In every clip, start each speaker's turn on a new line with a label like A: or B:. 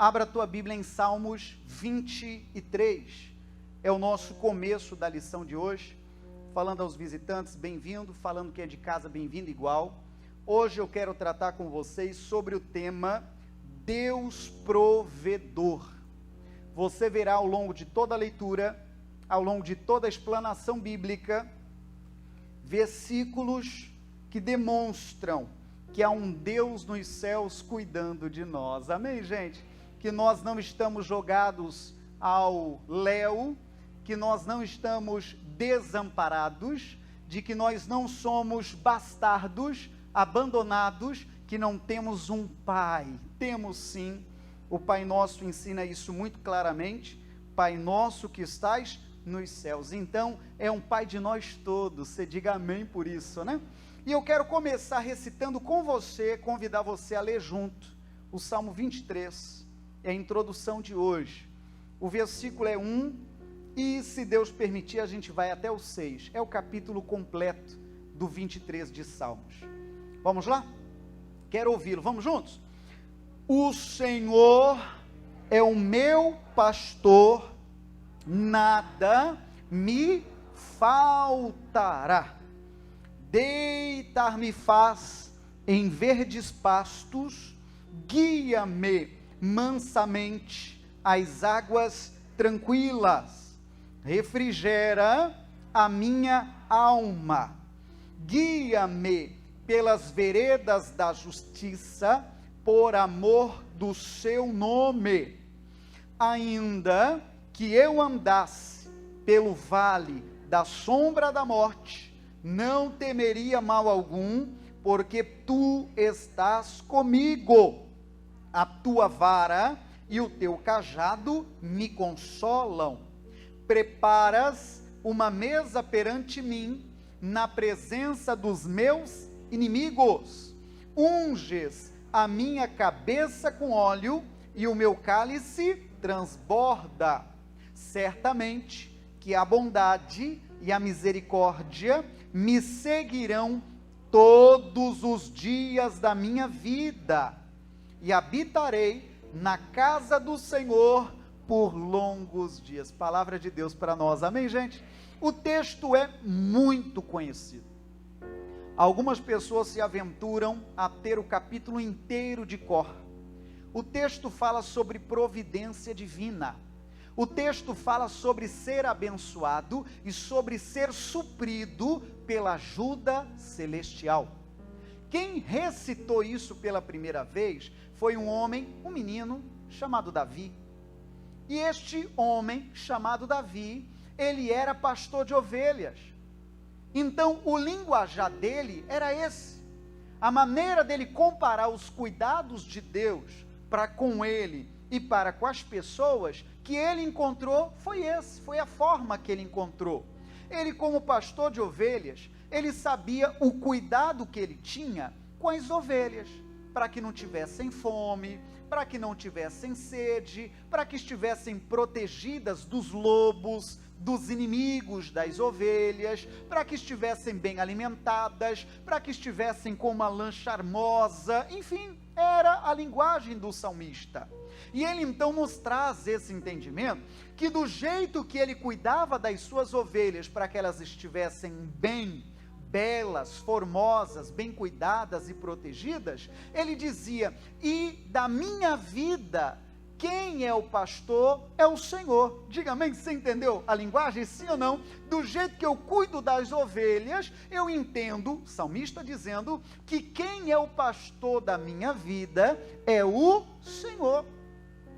A: Abra a tua Bíblia em Salmos 23, é o nosso começo da lição de hoje. Falando aos visitantes, bem-vindo, falando que é de casa, bem-vindo igual. Hoje eu quero tratar com vocês sobre o tema Deus provedor. Você verá ao longo de toda a leitura, ao longo de toda a explanação bíblica, versículos que demonstram que há um Deus nos céus cuidando de nós. Amém, gente? Que nós não estamos jogados ao léu, que nós não estamos desamparados, de que nós não somos bastardos, abandonados, que não temos um Pai. Temos sim. O Pai Nosso ensina isso muito claramente. Pai nosso que estás nos céus. Então, é um Pai de nós todos. Você diga amém por isso, né? E eu quero começar recitando com você, convidar você a ler junto o Salmo 23, é a introdução de hoje. O versículo é 1, e se Deus permitir, a gente vai até o 6. É o capítulo completo do 23 de Salmos. Vamos lá? Quero ouvi-lo, vamos juntos? O Senhor é o meu pastor, nada me faltará. Deitar-me faz em verdes pastos, guia-me mansamente às águas tranquilas, refrigera a minha alma, guia-me pelas veredas da justiça, por amor do seu nome. Ainda que eu andasse pelo vale da sombra da morte, não temeria mal algum, porque tu estás comigo. A tua vara e o teu cajado me consolam. Preparas uma mesa perante mim, na presença dos meus inimigos. Unges a minha cabeça com óleo, e o meu cálice transborda. Certamente que a bondade e a misericórdia me seguirão todos os dias da minha vida, e habitarei na casa do Senhor por longos dias. Palavra de Deus para nós, amém, gente? O texto é muito conhecido. Algumas pessoas se aventuram a ter o capítulo inteiro de cor. O texto fala sobre providência divina. O texto fala sobre ser abençoado e sobre ser suprido pela ajuda celestial. Quem recitou isso pela primeira vez foi um homem, um menino chamado Davi. E este homem chamado Davi, ele era pastor de ovelhas. Então o linguajar dele era esse. A maneira dele comparar os cuidados de Deus para com ele e para com as pessoas que ele encontrou foi a forma que ele encontrou. Ele, como pastor de ovelhas, ele sabia o cuidado que ele tinha com as ovelhas, para que não tivessem fome, para que não tivessem sede, para que estivessem protegidas dos lobos, dos inimigos das ovelhas, para que estivessem bem alimentadas, para que estivessem com uma lã charmosa, enfim, era a linguagem do salmista. E ele então nos traz esse entendimento, que do jeito que ele cuidava das suas ovelhas, para que elas estivessem bem, belas, formosas, bem cuidadas e protegidas, ele dizia, e da minha vida, quem é o pastor é o Senhor. Diga amém, você entendeu a linguagem, sim ou não? Do jeito que eu cuido das ovelhas, eu entendo, o salmista dizendo, que quem é o pastor da minha vida é o Senhor.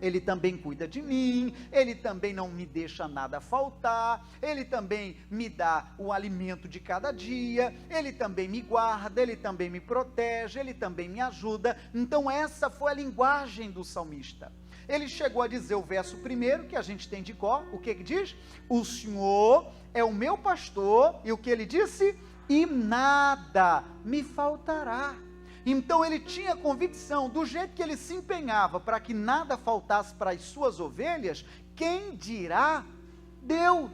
A: Ele também cuida de mim, ele também não me deixa nada faltar, ele também me dá o alimento de cada dia, ele também me guarda, ele também me protege, ele também me ajuda. Então essa foi a linguagem do salmista. Ele chegou a dizer o verso primeiro, que a gente tem de cor, o que diz? O Senhor é o meu pastor, e o que ele disse? E nada me faltará. Então ele tinha convicção, do jeito que ele se empenhava para que nada faltasse para as suas ovelhas, quem dirá Deus?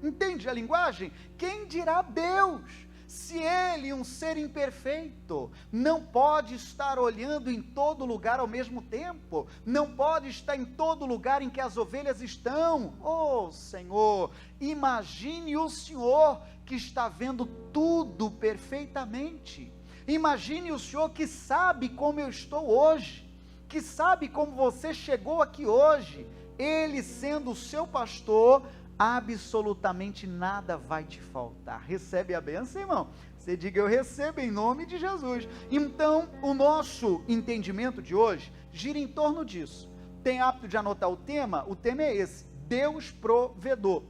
A: Entende a linguagem? Quem dirá Deus? Se ele um ser imperfeito, não pode estar olhando em todo lugar ao mesmo tempo, não pode estar em todo lugar em que as ovelhas estão. Oh, Senhor, imagine o Senhor que está vendo tudo perfeitamente. Imagine o Senhor que sabe como eu estou hoje, que sabe como você chegou aqui hoje. Ele sendo o seu pastor, absolutamente nada vai te faltar. Recebe a bênção, irmão? Você diga: eu recebo em nome de Jesus. Então, o nosso entendimento de hoje gira em torno disso. Tem hábito de anotar o tema? O tema é esse: Deus provedor.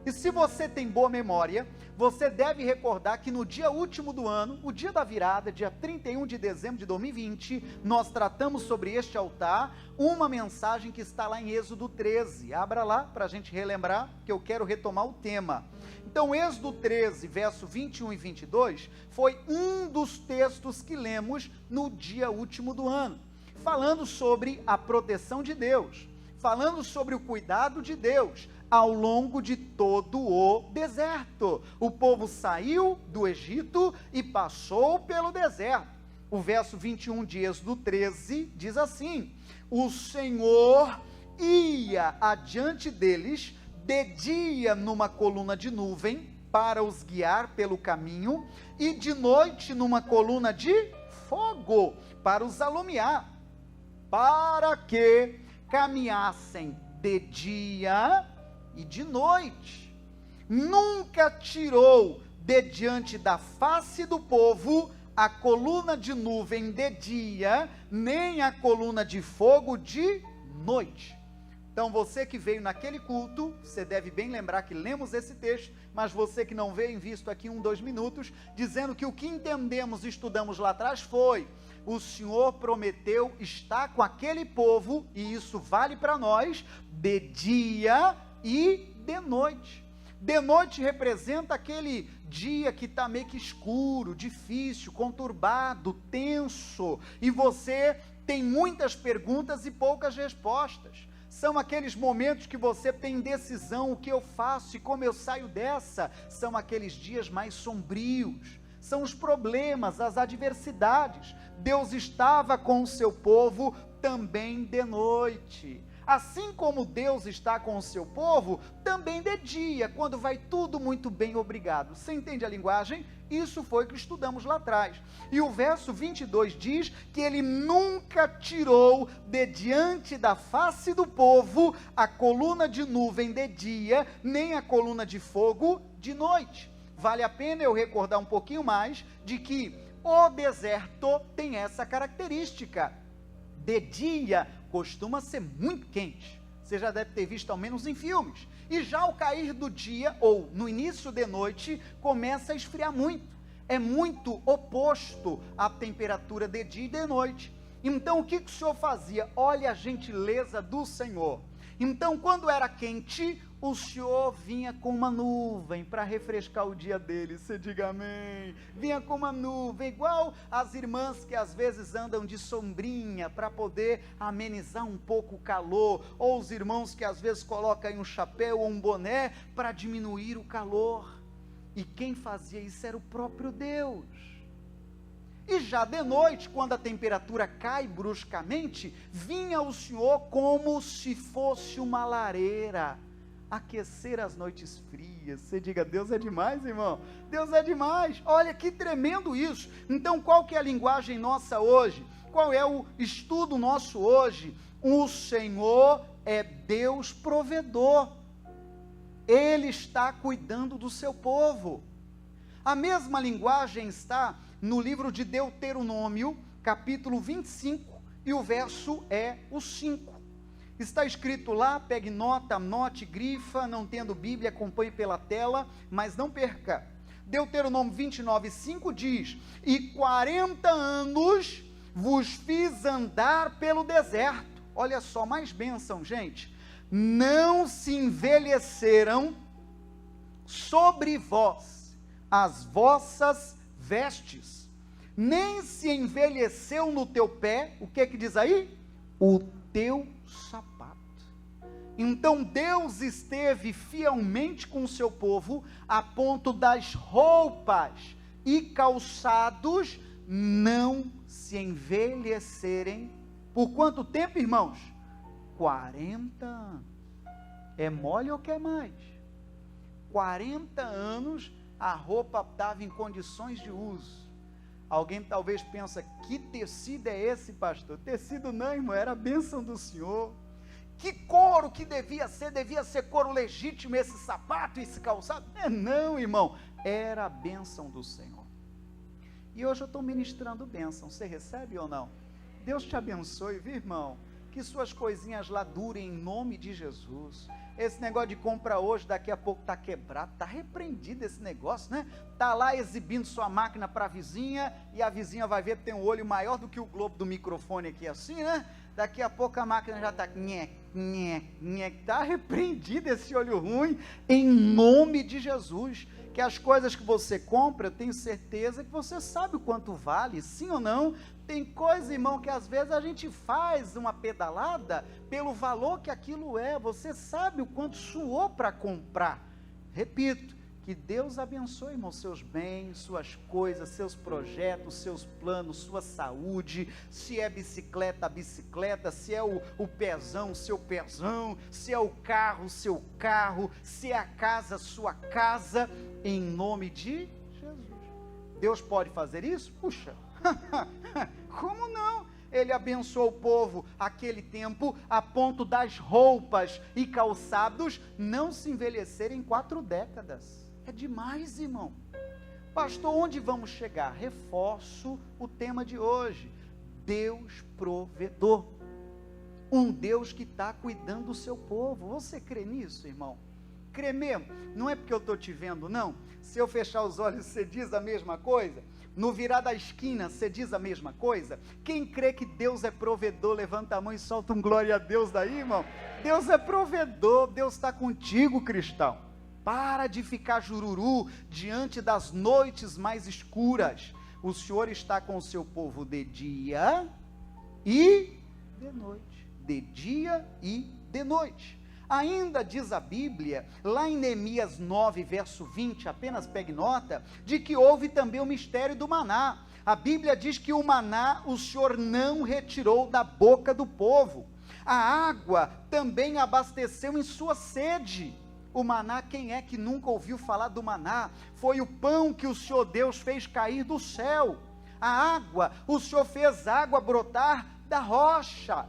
A: E se você tem boa memória, você deve recordar que no dia último do ano, o dia da virada, dia 31 de dezembro de 2020, nós tratamos sobre este altar, uma mensagem que está lá em Êxodo 13. Abra lá para a gente relembrar, que eu quero retomar o tema. Então, Êxodo 13, verso 21 e 22, foi um dos textos que lemos no dia último do ano, falando sobre a proteção de Deus, falando sobre o cuidado de Deus, ao longo de todo o deserto. O povo saiu do Egito e passou pelo deserto. O verso 21 de Êxodo 13 diz assim: o Senhor ia adiante deles de dia numa coluna de nuvem para os guiar pelo caminho, e de noite numa coluna de fogo para os alumiar, para que caminhassem de dia e de noite. Nunca tirou de diante da face do povo a coluna de nuvem de dia, nem a coluna de fogo de noite. Então, você que veio naquele culto, você deve bem lembrar que lemos esse texto, mas você que não veio, invisto aqui 2 minutos, dizendo que o que entendemos e estudamos lá atrás foi: o Senhor prometeu estar com aquele povo, e isso vale para nós, de dia e de noite. De noite representa aquele dia que está meio que escuro, difícil, conturbado, tenso, e você tem muitas perguntas e poucas respostas. São aqueles momentos que você tem indecisão: o que eu faço e como eu saio dessa? São aqueles dias mais sombrios, são os problemas, as adversidades. Deus estava com o seu povo também de noite. Assim como Deus está com o seu povo, também de dia, quando vai tudo muito bem, obrigado. Você entende a linguagem? Isso foi o que estudamos lá atrás. E o verso 22 diz que ele nunca tirou de diante da face do povo a coluna de nuvem de dia, nem a coluna de fogo de noite. Vale a pena eu recordar um pouquinho mais de que o deserto tem essa característica. De dia costuma ser muito quente, você já deve ter visto ao menos em filmes, e já ao cair do dia, ou no início de noite, começa a esfriar muito, é muito oposto à temperatura de dia e de noite. Então o que o Senhor fazia? Olha a gentileza do Senhor. Então, quando era quente, o Senhor vinha com uma nuvem para refrescar o dia dele. Você diga amém. Vinha com uma nuvem, igual as irmãs que às vezes andam de sombrinha para poder amenizar um pouco o calor, ou os irmãos que às vezes colocam aí um chapéu ou um boné para diminuir o calor. E quem fazia isso era o próprio Deus. E já de noite, quando a temperatura cai bruscamente, vinha o Senhor como se fosse uma lareira, aquecer as noites frias. Você diga: Deus é demais, irmão, Deus é demais. Olha que tremendo isso. Então, qual que é a linguagem nossa hoje? Qual é o estudo nosso hoje? O Senhor é Deus provedor, Ele está cuidando do seu povo. A mesma linguagem está no livro de Deuteronômio, capítulo 25, e o verso é o 5. Está escrito lá, pegue nota, anote, grifa, não tendo Bíblia, acompanhe pela tela, mas não perca. Deuteronômio 29, 5 diz: e 40 anos vos fiz andar pelo deserto. Olha só, mais bênção, gente. Não se envelheceram sobre vós as vossas vestes, nem se envelheceu no teu pé, o que diz aí? O teu sapato. Então Deus esteve fielmente com o seu povo, a ponto das roupas e calçados não se envelhecerem. Por quanto tempo, irmãos? 40 anos. É mole ou quer mais? 40 anos a roupa estava em condições de uso. Alguém talvez pensa, que tecido é esse, pastor? Tecido não, irmão, era a bênção do Senhor. Que couro que devia ser couro legítimo esse sapato, esse calçado? Não, irmão, era a bênção do Senhor. E hoje eu estou ministrando bênção, você recebe ou não? Deus te abençoe, viu, irmão? Que suas coisinhas lá durem em nome de Jesus. Esse negócio de compra hoje, daqui a pouco está quebrado, está repreendido esse negócio, né? Está lá exibindo sua máquina para a vizinha, e a vizinha vai ver que tem um olho maior do que o globo do microfone aqui assim, né? Daqui a pouco a máquina já está, está repreendido esse olho ruim, em nome de Jesus. Que as coisas que você compra, eu tenho certeza que você sabe o quanto vale, sim ou não? Tem coisa, irmão, que às vezes a gente faz uma pedalada pelo valor que aquilo é, você sabe o quanto suou para comprar. Repito, que Deus abençoe, irmão, seus bens, suas coisas, seus projetos, seus planos, sua saúde, se é bicicleta, a bicicleta, se é o pezão, seu pezão, se é o carro, seu carro, se é a casa, sua casa, em nome de Jesus. Deus pode fazer isso? Puxa, como não? Ele abençoou o povo aquele tempo, a ponto das roupas e calçados não se envelhecerem em 4 décadas. É demais, irmão. Pastor, onde vamos chegar? Reforço o tema de hoje. Deus provedor. Um Deus que está cuidando do seu povo. Você crê nisso, irmão? Crê mesmo? Não é porque eu estou te vendo, não. Se eu fechar os olhos, você diz a mesma coisa? No virar da esquina, você diz a mesma coisa? Quem crê que Deus é provedor, levanta a mão e solta um glória a Deus daí, irmão. Deus é provedor, Deus está contigo, cristão. Para de ficar jururu diante das noites mais escuras. O Senhor está com o seu povo de dia e de noite. De dia e de noite. Ainda diz a Bíblia, lá em Neemias 9, verso 20, apenas pegue nota, de que houve também o mistério do maná. A Bíblia diz que o maná o Senhor não retirou da boca do povo. A água também abasteceu em sua sede. O maná, quem é que nunca ouviu falar do maná? Foi o pão que o Senhor Deus fez cair do céu. A água, o Senhor fez água brotar da rocha.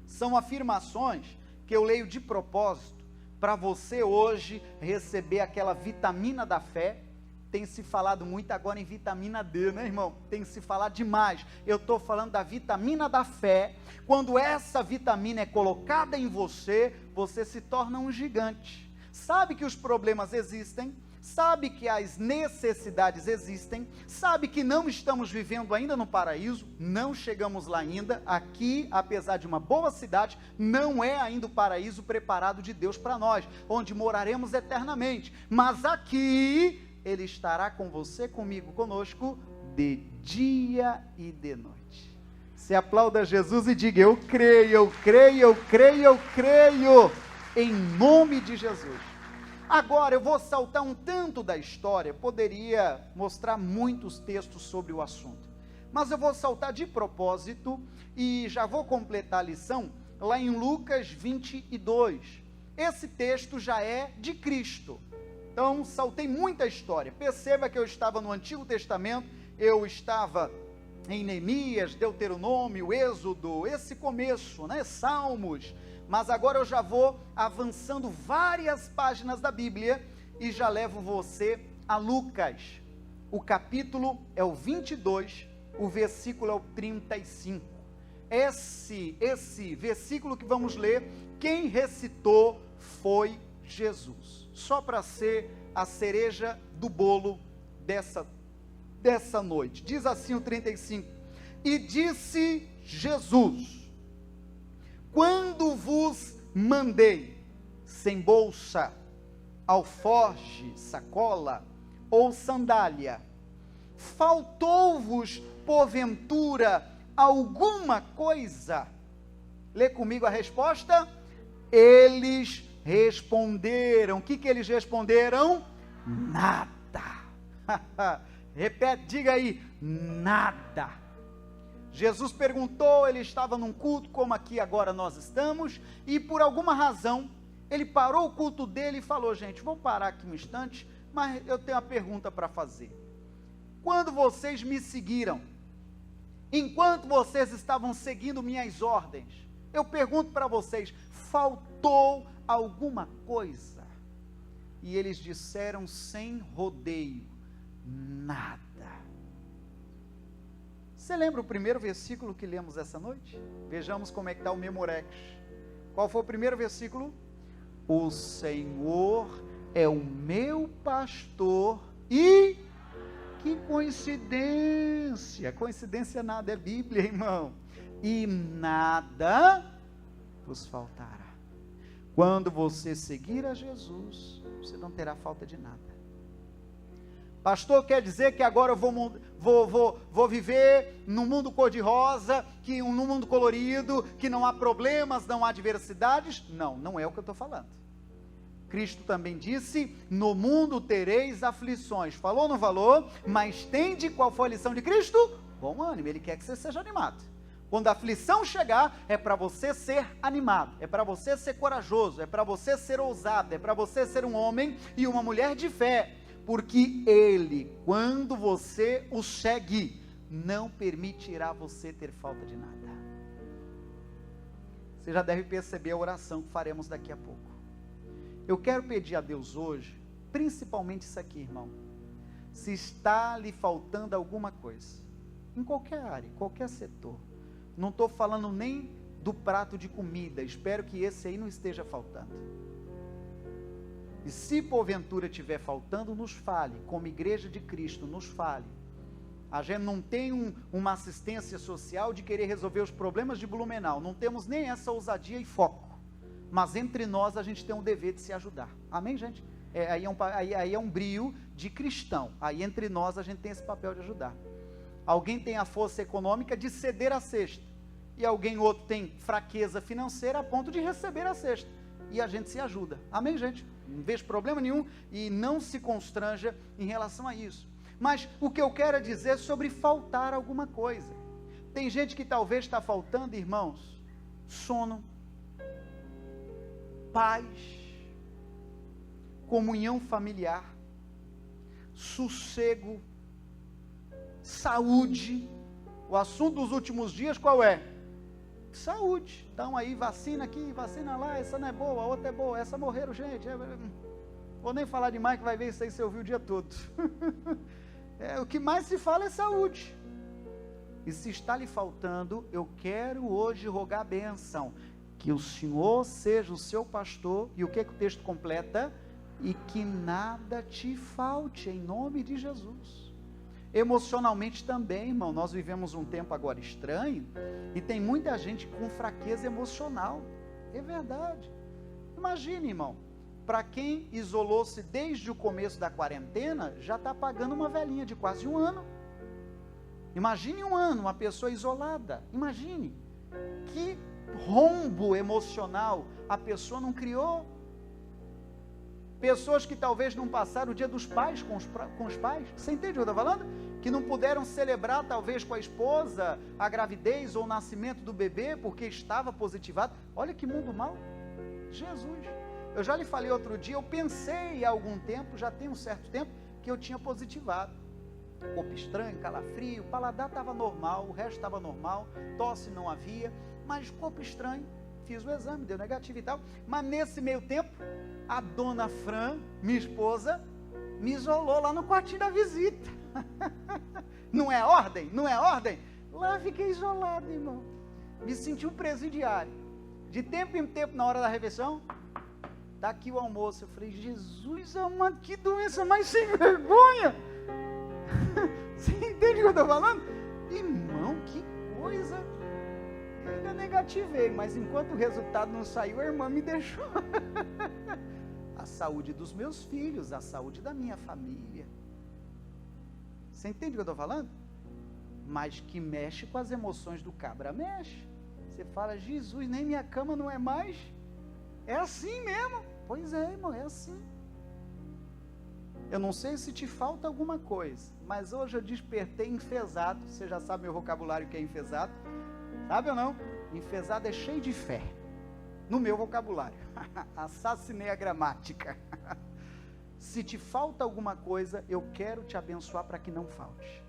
A: São afirmações que eu leio de propósito, para você hoje receber aquela vitamina da fé. Tem se falado muito agora em vitamina D, né, irmão? Tem se falado demais. Eu estou falando da vitamina da fé. Quando essa vitamina é colocada em você, você se torna um gigante. Sabe que os problemas existem, sabe que as necessidades existem, sabe que não estamos vivendo ainda no paraíso, não chegamos lá ainda. Aqui, apesar de uma boa cidade, não é ainda o paraíso preparado de Deus para nós, onde moraremos eternamente. Mas aqui, Ele estará com você, comigo, conosco, de dia e de noite. Se aplauda Jesus e diga, eu creio, eu creio, eu creio, eu creio, em nome de Jesus. Agora eu vou saltar um tanto da história, poderia mostrar muitos textos sobre o assunto, mas eu vou saltar de propósito e já vou completar a lição lá em Lucas 22. Esse texto já é de Cristo. Então saltei muita história. Perceba que eu estava no Antigo Testamento, eu estava em Neemias, Deuteronômio, Êxodo, esse começo, né? Salmos. Mas agora eu já vou avançando várias páginas da Bíblia e já levo você a Lucas. O capítulo é o 22, o versículo é o 35. Esse versículo que vamos ler, quem recitou foi Jesus. Só para ser a cereja do bolo dessa noite. Diz assim o 35. E disse Jesus: quando vos mandei, sem bolsa, alforje, sacola ou sandália, faltou-vos, porventura, alguma coisa? Lê comigo a resposta. Eles responderam. O que eles responderam? Nada. Repete, diga aí, nada. Jesus perguntou, ele estava num culto como aqui agora nós estamos, e por alguma razão, ele parou o culto dele e falou, gente, vou parar aqui um instante, mas eu tenho uma pergunta para fazer. Quando vocês me seguiram, enquanto vocês estavam seguindo minhas ordens, eu pergunto para vocês, faltou alguma coisa? E eles disseram sem rodeio, nada. Você lembra o primeiro versículo que lemos essa noite? Vejamos como é que está o Memorex. Qual foi o primeiro versículo? O Senhor é o meu pastor e... Que coincidência! Coincidência nada, é Bíblia, irmão. E nada vos faltará. Quando você seguir a Jesus, você não terá falta de nada. Pastor, quer dizer que agora eu vou viver num mundo cor-de-rosa, num mundo colorido, que não há problemas, não há adversidades? Não, não é o que eu estou falando. Cristo também disse, no mundo tereis aflições. Falou ou não falou? Mas tende, qual foi a lição de Cristo? Bom ânimo, Ele quer que você seja animado. Quando a aflição chegar, é para você ser animado, é para você ser corajoso, é para você ser ousado, é para você ser um homem e uma mulher de fé, porque Ele, quando você o segue, não permitirá você ter falta de nada. Você já deve perceber a oração que faremos daqui a pouco. Eu quero pedir a Deus hoje, principalmente isso aqui, irmão, se está lhe faltando alguma coisa, em qualquer área, qualquer setor, não estou falando nem do prato de comida, espero que esse aí não esteja faltando, e se porventura estiver faltando, nos fale, como igreja de Cristo, nos fale. A gente não tem uma assistência social de querer resolver os problemas de Blumenau, não temos nem essa ousadia e foco, mas entre nós a gente tem um dever de se ajudar, amém, gente? Aí é um brio de cristão, aí entre nós a gente tem esse papel de ajudar. Alguém tem a força econômica de ceder a cesta, e alguém outro tem fraqueza financeira a ponto de receber a cesta, e a gente se ajuda, amém, gente? Não vejo problema nenhum, e não se constranja em relação a isso. Mas o que eu quero dizer sobre faltar alguma coisa. Tem gente que talvez está faltando, irmãos, sono, paz, comunhão familiar, sossego, saúde. O assunto dos últimos dias qual é? Saúde. Então aí vacina aqui, vacina lá, essa não é boa, a outra é boa, essa morreram gente, vou nem falar demais que vai ver isso aí você ouviu o dia todo. O que mais se fala é saúde. E se está lhe faltando, eu quero hoje rogar a bênção, que o Senhor seja o seu pastor, e o que o texto completa? E que nada te falte, em nome de Jesus. Emocionalmente também, irmão, nós vivemos um tempo agora estranho, e tem muita gente com fraqueza emocional, é verdade. Imagine, irmão, para quem isolou-se desde o começo da quarentena, já está pagando uma velhinha de quase um ano. Imagine um ano, uma pessoa isolada, imagine, que rombo emocional a pessoa não criou. Pessoas que talvez não passaram o dia dos pais com os pais, você entende o que eu estou falando? Que não puderam celebrar talvez com a esposa a gravidez ou o nascimento do bebê porque estava positivado. Olha que mundo mau, Jesus. Eu já lhe falei outro dia, eu pensei há algum tempo, já tem um certo tempo, que eu tinha positivado. Corpo estranho, calafrio, o paladar estava normal, o resto estava normal, tosse não havia, mas corpo estranho. Fiz o exame, deu negativo e tal, mas nesse meio tempo, a dona Fran, minha esposa, me isolou lá no quartinho da visita. Não é ordem? Não é ordem? Lá fiquei isolado, irmão. Me senti um presidiário. De tempo em tempo, na hora da refeição, tá aqui o almoço. Eu falei, Jesus amado, que doença mais sem vergonha. Você entende o que eu estou falando? Irmão, que coisa. Eu ainda negativei, mas enquanto o resultado não saiu, a irmã me deixou. A saúde dos meus filhos, a saúde da minha família. Você entende o que eu estou falando? Mas que mexe com as emoções do cabra, mexe. Você fala, Jesus, nem minha cama não é mais. É assim mesmo. Pois é, irmão, é assim. Eu não sei se te falta alguma coisa, mas hoje eu despertei enfesado. Você já sabe meu vocabulário que é enfesado? Sabe ou não? Enfesado é cheio de fé. No meu vocabulário. Assassinei a gramática. Se te falta alguma coisa, eu quero te abençoar para que não falte.